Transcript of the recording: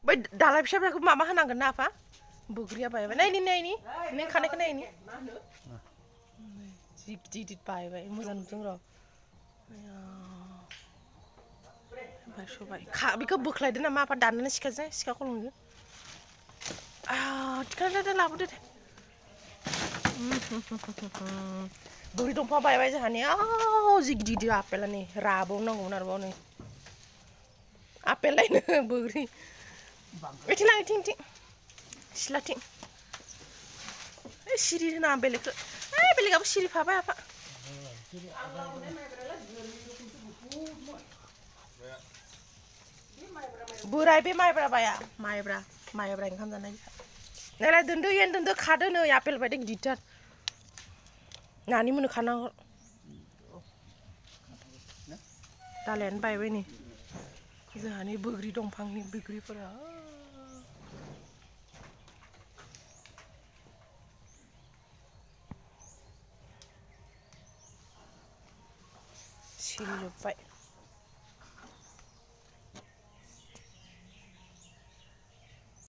बै दालाय फिसाफोरखौ माबा होनांगोन ना आफा बोग्रिया बायबाय नायनि नों खानायखौ नायनि जि गिदिर गिदिर बायबाय मोजां नुदों र' बायस'बाय बेखौ बोख्लायदो नामा आफा दाननानै सिखा खलंजों थिखांदो लाबोदो दे बोग्रि दंफां बायबाय जोंहानि जि गिदिर गिदिर आपेला नै राबावनांगौमोन आरोबाव नै आपेल लायनो बोग्रि इथिं लां इथिं सिलाथिं सिरि होनाङा बेलेगखौ बेलेगाबो सिरिफाबाय आफा बोराय बे माइब्राबाया माइब्रा ओंखाम जानाय नायलाय दोनदो इयान दोनदो खादो नै आपेल बायदि गिदिरथार नानि मोननो खानांगौ दालायानो बायबाय नै जोंहानि बोग्रि दंफांनि बोग्रिफोरा सिरिजोब्बाय